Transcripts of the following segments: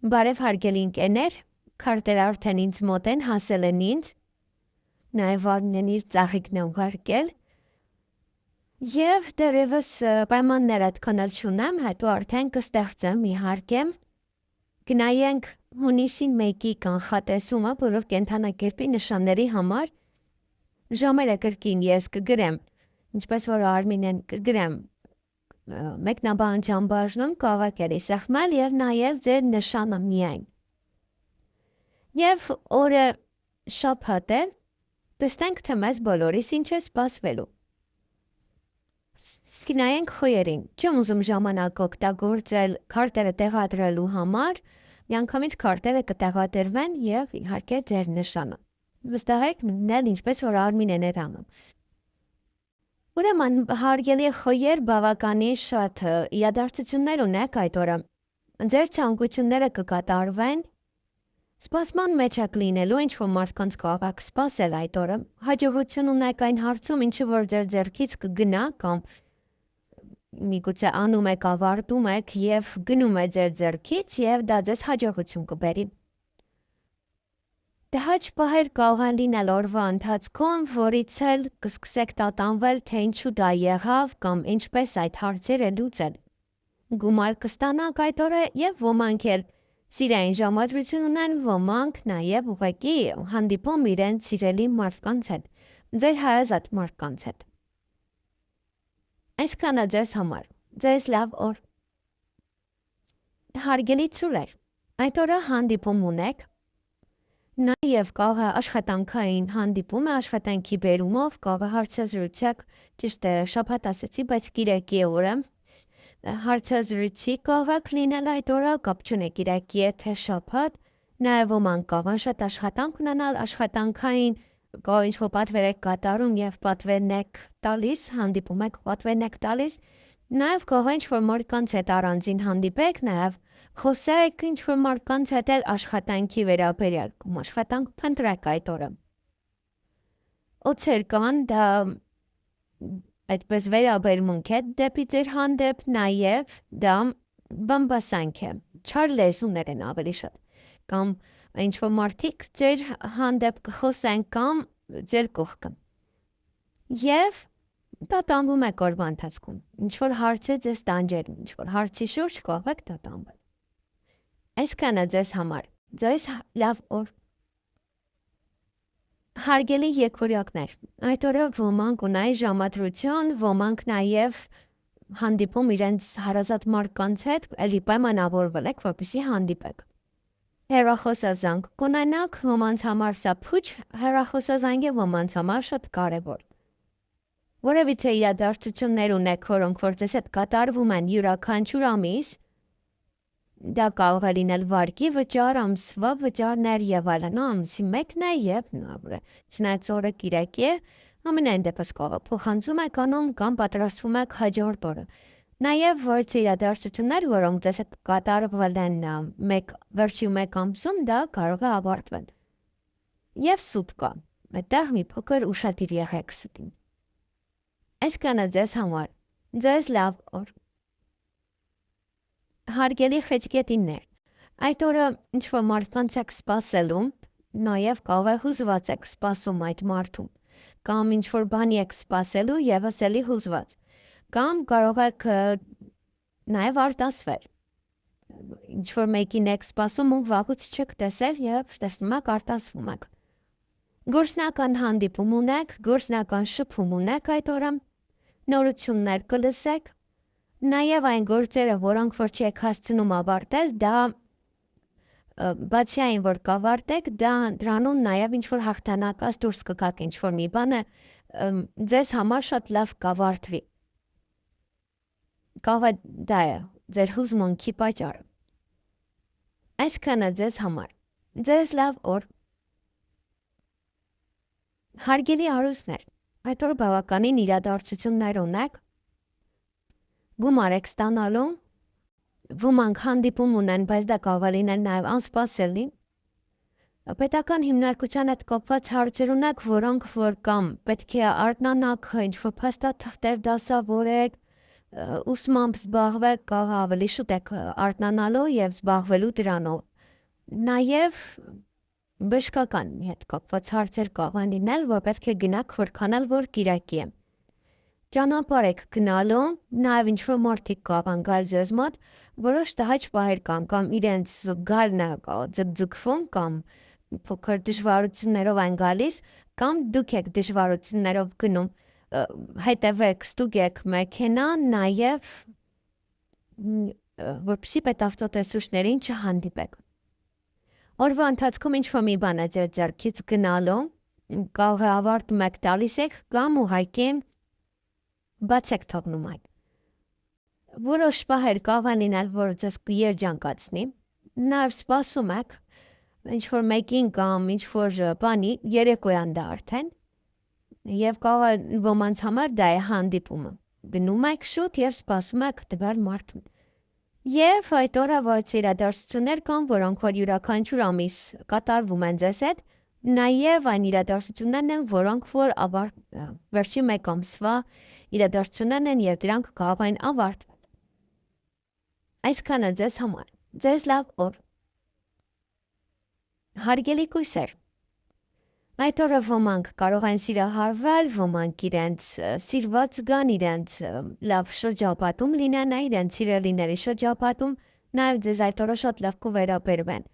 Բարև հարգելի ընկերներ, քարտերը արդեն ինձ մոտ են, հասել են ինձ, նաև Արմինեն իր ծաղիկն է ուղարկել, և դեռևս պայմաններ այդքան չունեմ, հետո արդեն կստեղծեմ իհարկե, գնայենք հունիսի 1-ի կանխատեսումը բոլոր կենդանակերպի նշանների համար, ժամերը կրկին ես կգրեմ, ինչպես որ Արմինեն կգրեմ մեկնաբանության բաժնում կավակերի սեղմել և նայել ձեր նշանը միայն։ Եվ օրը շաբաթ է, տեսնենք թե մեզ բոլորիս ինչ է սպասվելու։ Գնայենք խոյերին, չեմ ուզում ժամանակ օգտագործել քարտերը տեղադրելու համար, միանգամից քարտերը կտեղադրվեն և իհարկե ձեր նշանը։ Վստահ եք նույնն ինչպես որ Արմինեն էր անում։ Ուրեմն հարգելի խոյեր բավականին շատ իրադարձություններ ունեք այդ օրը։ Ձեր ցանկությունները կկատարվեն, սպասման մեջ եք լինելու ինչ-որ մարդկանց կարող եք սպասել այդ օրը, հաջողություն ունեք այն հարցում, ինչը որ ձեր ձեռքից կգնա կամ միգուցե անում եք, ավարտում եք և գնում է ձեր ձեռքից և դա ձեզ հաջողություն կբերի։ Տհաճ պահեր կարող են լինել օրվա ընթացքում, որից էլ կսկսեք տատանվել, թե ինչու դա եղավ կամ ինչպես այդ հարցերը լուծել։ Գումար կստանաք այդ օրը և ոմանք էլ սիրային ժամադրություն ունեն, ոմանք նաև ուղղակի հանդիպում իրենց սիրելի մարդկանց հետ, ձեր հարազատ մարդկանց հետ։ Այսքանը ձեզ համար, ձեզ լավ օր։ Հարգելի ծուրեր, այդ օրը հանդիպում ունեք, նաև կարող է աշխատանքային հանդիպում է աշխատանքի բերումով, կարող է հարցազրույցեք, ճիշտ է շաբաթ ասեցի, բայց կիրակի է օրը, հարցազրույցի կարող եք լինել այդ օրը, կապ չունի կիրակի է թե շաբաթ, նաև ոմանք կարող են շատ աշխատանք ունենալ, աշխատանքային կարող ինչ-որ պատվեր եք կատարում և պատվերն եք տալիս, հանդիպում եք պատվերն եք տալիս, նաև կարող է ինչ-որ մարդկանց հետ առանձին հանդիպեք, նաև խոսեք ինչ-որ մարդկանց հետ էլ աշխատանքի վերաբերյալ, կամ աշխատանք փնտրեք այդ օրը։ Օձեր կան, դա այդպես վերաբերմունք է դեպի ձեր հանդեպ, նաև դա բամբասանք է, չար լեզուներ են ավելի շատ, կամ ինչ-որ մարդիկ ձեր հանդեպ կխոսեն կամ ձեր կողքը։ Եվ տատանվում եք օրվա ընթացքում, ինչ-որ հարց է ձեզ տանջել, ինչ-որ հարցի շուրջ կարող եք տատանվել։ Այսքանը ձեզ համար, ձեզ լավ օր։ Հարգելի եկորյակներ, այդ օրը ոմանք ունեն ժամադրություն, ոմանք նաև հանդիպում իրենց հարազատ մարդկանց հետ, էլի պայմանավորվել եք, որպեսզի հանդիպեք։ Հեռախոսազանգ կունենաք, ոմանց համար սա փուչ հեռախոսազանգ է, ոմանց համար շատ կարևոր։ Որևիցե իրադարձություններ ունեք, որոնք որ ձեզ հետ կատարվում են յուրաքանչյուր ամիս, դա կարող է լինել վարկի վճար, ամսվա վճարներ և այլն, ամսի 1-ն է և չնայած օրը կիրակի է, ամենայն դեպս կարող է փոխանցում եք անում կամ պատրաստվում եք հաջորդ օրը։ Նաև որևիցե իրադարձություններ, որոնք ձեզ հետ կատարվել են վերջի 1 ամսում, դա կարող է ավարտվել։ Եվ սուտ կա, այդտեղ մի փոքր ուշադիր եղեք ստին։ Այսքանը ձեզ համար, ձեզ լավ օր։ Հարգելի խեցգետիններ, այդ օրը ինչ-որ մարդկանց եք սպասելու, նաև կարող է հուզված եք սպասում այդ մարդում, կամ ինչ-որ բանի եք սպասելու ևս էլի հուզված, կամ կարող եք նաև արտասվել, ինչ-որ մեկին եք սպասում ու վաղուց չեք տեսել և տեսնում եք արտասվում եք։ Գործնական հանդիպում ունեք, գործնական շփում ունեք այդ օրը, նորություններ կլսեք, նաև այն գործերը, որոնք որ չեք հասցնում ավարտել, դա բացի այն, որ կավարտեք, դրանում նաև ինչ-որ հաղթանակած դուրս կգաք ինչ-որ մի բանը, ձեզ համար շատ լավ կավարտվի։ Կարող է դա է, ձեր հուզմունքի պատճառը։ Այսքանը ձեզ համար, ձեզ լավ օր։ Հարգելի արուստներ, այդ օրը բավականին իրադարձություններ ունեք, գումար եք ստանալու, ոմանք հանդիպում ունեն, բայց դա կարող է լինել նաև անսպասելի, պետական հիմնարկության հետ կապված հարցեր ունեք, որոնք որ կամ պետք է արթնանաք, ինչ-որ փաստաթղթեր դասավորեք, ուսմամբ զբաղվեք, կարող ավելի շուտ եք արթնանալու և զբաղվելու դրանով, Նաև բժշկական հետ կապված հարցեր կարող են լինել, որ պետք է գնաք որքանալ որ կիրակի է։ Ճանապարհ եք գնալու, նաև ինչ-որ մարդիկ կարող են գալ ձեզ մոտ, որոշ տհաճ պահեր կամ իրենց գալն է ձգձգվում կամ փոքր դժվարություններով են գալիս, կամ դուք եք դժվարություններով գնում, հետևեք, ստուգեք մեքենա, նաև որպեսզի պետավտոտեսուչներին չհանդիպեք։ Օրվա ընթացքում ինչ-որ մի բան է ձեր ձեռքից գնալու, կարող է ավարտում եք տալիս եք կամ ուղղակի բաց եք թողնում այդ։ Որոշ պահեր կարող են լինել, որ ձեզ կերջանկացնի, նաև սպասում եք ինչ-որ մեկին կամ ինչ-որ բանի երեկոյան դա արդեն, և կարող է ոմանց համար դա է հանդիպումը։ Գնում եք շուտ և սպասում եք տվյալ մարդուն։ Եվ այդ օրը ոչ իրադարձություններ կան, որոնք որ յուրաքանչյուր ամիս կատարվում են ձեզ հետ, նաև այն իրադարձություններն են, որոնք որ վերջին մեկ ամսվա իրադարձություններն են և դրանք կարող են ավարտվել։ Այսքանը ձեզ համար, ձեզ լավ օր։ Հարգելի կույսեր, այդ օրը ոմանք կարող են սիրահարվել, ոմանք իրենց սիրված զգան, իրենց լավ շրջապատում լինեն, իրենց սիրելիների շրջապատում, նաև ձեզ այդ օրը շատ լավ կվերաբերվեն։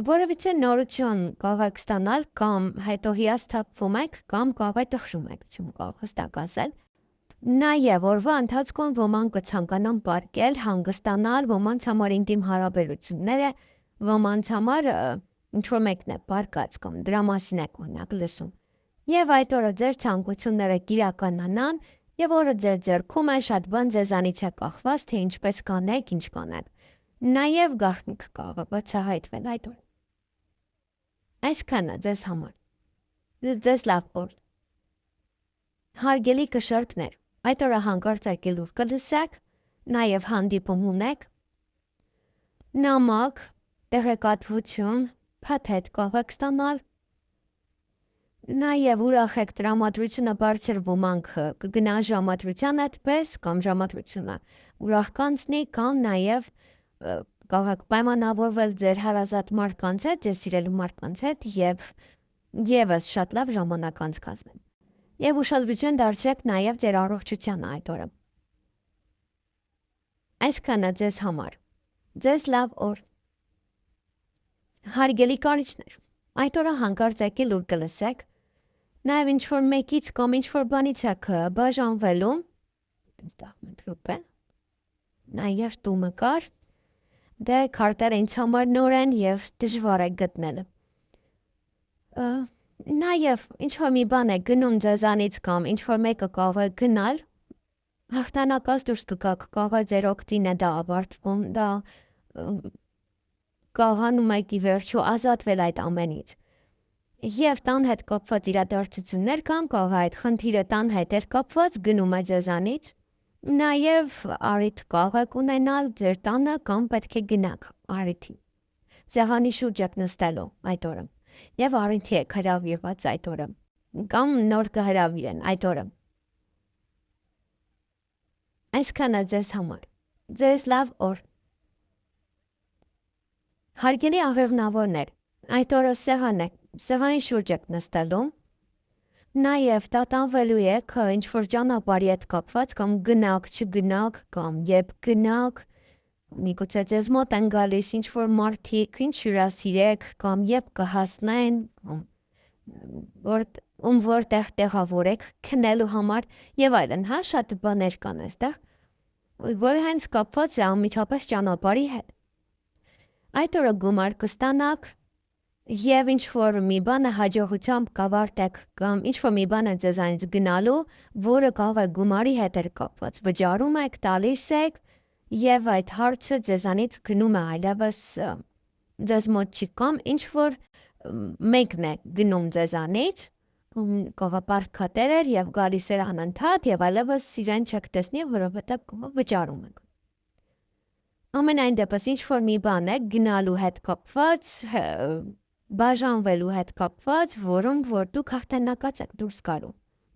Որևիցե նորություն կարող եք ստանալ, կամ հետո հիասթափվում եք, կամ կարող է տխրում եք, չեմ կարող հստակ ասել։ Նաև օրվա ընթացքում ոմանք կցանկանան պառկել, հանգստանալ, ոմանց համար ինտիմ հարաբերություններ է, ոմանց համար ինչ-որ մեկն է պառկած կամ դրա մասին եք օրինակ լսում։ Եվ այդ օրը ձեր ցանկությունները կիրականանան, եւ օրը ձեր ձեռքում է, շատ բան ձեզանից է կախված, թե ինչպես կանեք, ինչ կանեք։ Նաև գաղտնիք կարող է բացահայտվել այդ օրը։ Այսքանը ձեզ համար։ Ձեզ լավ օր։ Հարգելի կշերտներ, այդ օրը հանկարծ եկելուր կլսեք, նաև հանդիպում ունեք, նամակ, տեղեկատվություն, փաթեթ կարող եք ստանալ, նաև ուրախ եք տրամադրությունը բարձր ոմանք կգնա ժամադրության այդպես կամ ժամադրությունը ուրախ կանցնի, կամ նաև կարող եք պայմանավորվել ձեր հարազատ մարդկանց հետ, ձեր սիրելի մարդկանց հետ և ևս շատ լավ ժամանակ անցկացնեն։ Եվ ուշադրություն դարձրեք նաև ձեր առողջությանը այդ օրը։ Այսքանը ձեզ համար։ Ձեզ լավ օր։ Հարգելի կարիճներ, այդ օրը հանկարծ եկելուր կլսեք, նաև ինչ-որ մեկից կամ ինչ-որ բանից եք բաժանվելու, նաև տունը կար, դե քարտերը ինձ համար նոր են և դժվար է գտնելը։ Նաև ինչ-որ մի բան է գնում ձեզանից կամ ինչ-որ մեկը կարող է գնալ, հաղթանակած դուրս կգաք, կարող է ձեր օգտին է դա ավարտվում, դա կարողանում եք ի վերջո ազատվել այդ ամենից։ Եվ տան հետ կապված իրադարձություններ կան, կարող է այդ խնդիրը տան հետ էր կապված, գնում է ձեզանից, նաև առիթ կարող եք ունենալ ձեր տանը կամ պետք է գնաք առիթի։ Սեղանի շուրջ եք նստելու այդ օրը և առիթի եք հրավիրված այդ օրը, կամ նոր կհրավիրեն այդ օրը։ Այսքանը ձեզ համար, ձեզ լավ օր։ Հարգելի աղեղնավորներ, այդ օրը սեղանի շուրջ եք նստելու, նաև տատանվելու եք ինչ-որ ճանապարհի հետ կապված, կամ գնաք, չգնաք, կամ երբ գնաք, միգուցե ձեզ մոտ են գալիս ինչ-որ մարդիկ, ինչ հյուրասիրեք, կամ երբ կհասնեն, ում որտեղ տեղավորեք քնելու համար և այլն, շատ բաներ կան այստեղ, որը հենց կապված է անմիջապես ճանապարհի հետ։ Այդ օրը գումար կստանաք և ինչ-որ մի բանը հաջողությամբ կավարտեք, կամ ինչ-որ մի բան է ձեզանից գնալու, որը կարող է գումարի հետ էր կապված, վճարում եք, տալիս եք, և այդ հարցը ձեզանից գնում է այլևս ձեզ մոտ չի, կամ ինչ-որ մեկն է գնում ձեզանից, կողապարտքատեր էր և գալիս էր անընդհատ և այլևս իրեն չեք տեսնի, որովհետև վճարում եք։ Ամենայն դեպս ինչ-որ մի բան է գնալու հետ կապված, բաժանվելու հետ կապված, որում որ դուք հաղթանակած եք դուրս գալու։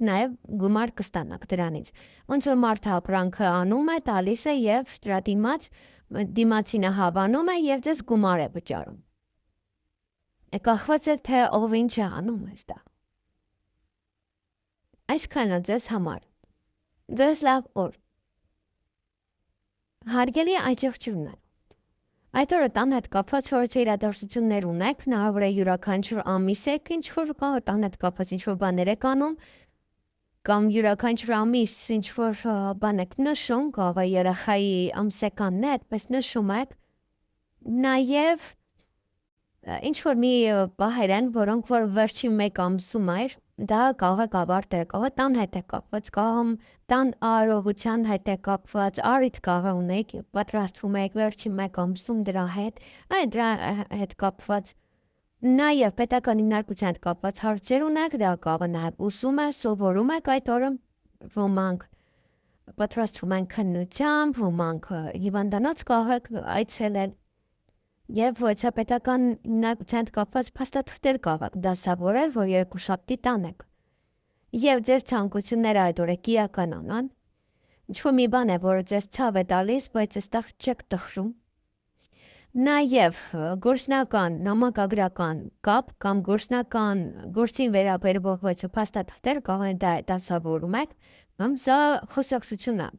Նաև գումար կստանաք դրանից։ Ոնց որ մարդը ապրանքը անում է, տալիս է և դրա դիմացինը հավանում է և ձեզ գումար է վճարում։ Կախված է թե ով ինչ է անում այստեղ։ Այսքանը ձեզ համար։ Ձեզ լավ օր։ Հարգելի աջակցությունն է։ Այդ օրը տան հետ կապված որոշ իրադարձություններ ունեք, հնարավոր է յուրաքանչյուր ամիս եք ինչ-որ կա տան հետ կապված ինչ-որ բաներ եք անում, կամ յուրաքանչյուր ամիս ինչ-որ բան եք նշում, կարող է երեխայի ամսեկանն է, այդպես նշում եք։ Նաև ինչ-որ մի պահեր են, որոնք որ վերջին մեկ ամսում էր, դա կարող է ավարտել, կարող է տան հետ է կապված, կարող տան արարողության հետ է կապված, առիթ կարող ունեք, պատրաստվում եք վերջին մեկ ամսում դրա հետ, այն դրա հետ կապված, նաև պետական հիմնարկության հետ կապված հարցեր ունեք, դա կարող է նաև ուսում է, սովորում եք այդ օրը, ոմանք պատրաստվում են քննությամբ, ոմանք հիվանդանոց կարող եք այցելել, և ոչ պետական հիմնարկության հետ կապված փաստաթղթեր կարող եք դասավորել, որ երկուշաբթի տանեք։ Եվ ձեր ցանկությունները այդ օրը կիրականանան, ինչ-որ մի բան է, որը ձեզ ցավ է տալիս, բայց այստեղ չեք տխրում։ Նաև գործնական, նամակագրական կապ կամ գործին վերաբերող ոչ փաստաթղթեր կարող են դասավորում եք, կամ սա խոսակցություն է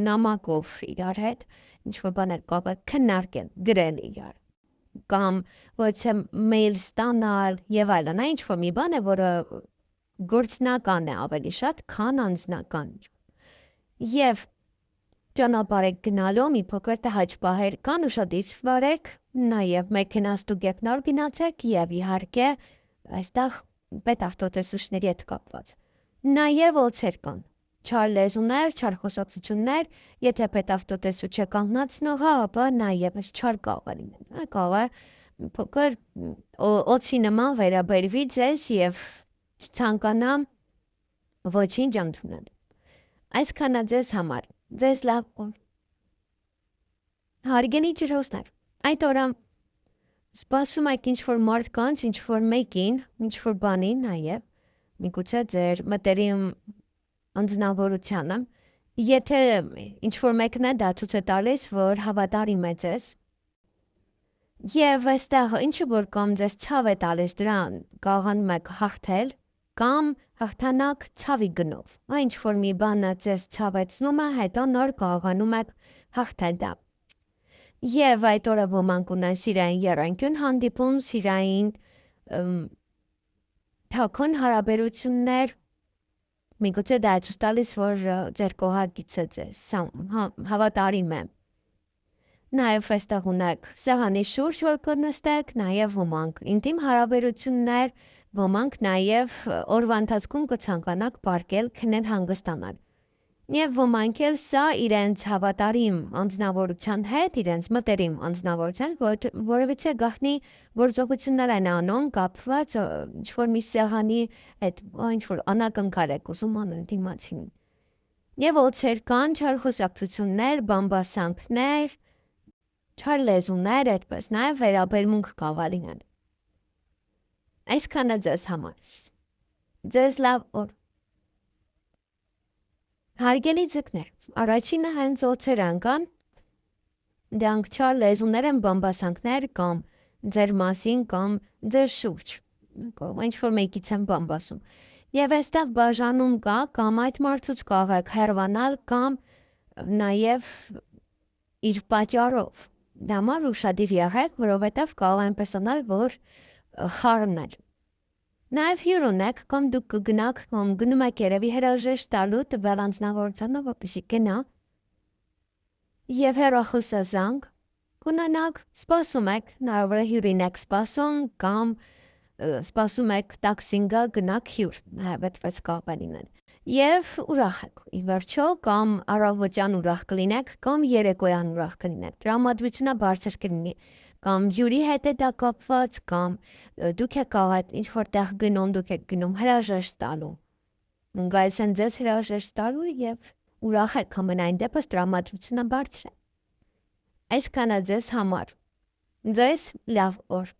նամակով իրար հետ, ինչ-որ բաներ կարող եք քննարկել, գրել իրար, կամ ոչ մեյլ ստանալ եւ այլն, այն ինչ-որ մի բան է, որը գործնական է ավելի շատ, քան անձնական։ Եվ ճանապարհ եք գնալու, մի փոքր տհաճ պահեր կան, ուշադիր վարեք, նաև մեքենա ստուգեք նոր գնացեք եւ իհարկե այստեղ պետավտոտեսուչների հետ կապված։ Նաև օծեր կան, չար լեզուներ, չար խոսակցություններ, եթե պետավտոտեսուչը կանգնացնող է, ապա նաև չար կարող է լինել։ Կարող է փոքր օծի նման վերաբերվի ձեզ եւ չցանկանամ ոչինչ ընդունել։ Այսքանը ձեզ համար, ձեզ լավ օր։ Հարգելի ջրհոսներ, այդ օրը սպասում եք ինչ-որ մարդկանց, ինչ-որ մեկին, ինչ-որ բանի նաև, միգուցե ձեր մտերիմ անձնավորությանը, եթե ինչ-որ մեկն է դա ցույց է տալիս, որ հավատարիմ է ձեզ, եւ այստեղ ինչը որ կամ ձեզ ցավ է տալիս դրան կարողանում եք հաղթել, կամ հաղթանակ ցավի գնով։ Այն ինչ-որ մի բանը ձեզ ցավեցնում է, հետո նոր կարողանում եք հաղթել դա։ Եվ այդ օրը ոմանք ունեն սիրային եռանկյուն հանդիպում, սիրային թաքուն հարաբերություններ, միգուցե դա ցույց տալիս, որ ձեր կողակիցը ձեզ հավատարիմ է։ Նաև այստեղ ունեք սեղանի շուրջ, որ կնստեք, նաև ոմանք ինտիմ հարաբերություններ, ոմանք նաև օրվա ընթացքում կցանկանաք պարկել, քնել, հանգստանալ։ Եվ ոմանք էլ սա իրենց հավատարիմ անձնավորության հետ, իրենց մտերիմ անձնավորության, որովհետեւ գաղտնի գործողություններ են անում կապված ինչ-որ մի սեղանի հետ, ինչ-որ անակնկալ եք ուզում անել դիմացին։ Եվ օծեր կան, չար խոսակցություններ, բամբասանքներ, չար լեզուներ, այդպես նաև վերաբերմունք կարող լինել։ Այսքանը ձեզ համար։ Ձեզ լավ օր։ Հարգելի ձկներ, առաջինը հենց օծեր անկան, դրանք չար լեզուներ են, բամբասանքներ կամ ձեր մասին կամ ձեր շուրջ, ինչ-որ մեկից են բամբասում։ Եվ այստեղ բաժանում կա, կամ այդ մարդուց կարող եք հեռանալ, կամ նաև իր պատճառով։ Դա համար ուշադիր եղեք, որովհետև կարող է այնպես անել, որ խառնել։ Նաև հյուր ունեք, կամ դուք կգնաք, կամ գնում եք երևի հրաժեշտ տալու տվյալ անձնավորությանը, որպեսզի գնա։ Եվ հեռախոսազանգ կունենաք, սպասում եք, հնարավոր է հյուրին եք սպասում, կամ սպասում եք տաքսին գա, գնաք հյուր, նաև այդպես կարող է լինել։ Եվ ուրախ եք, ի վերջո, կամ առավոտյան ուրախ կլինեք, կամ երեկոյան ուրախ կլինեք, տրամադրությունը բարձր կլինի, կամ հյուրի հետ է դա կապված, կամ դուք եք կարող ինչ-որ տեղ գնում, դուք եք գնում հրաժեշտ տալու։ Գայս են ձեզ հրաժեշտ տալու եւ ուրախ եք համենայն դեպս տրամադրությունը բարձր է։ Այսքանը ձեզ համար։ Ձեզ լավ օր։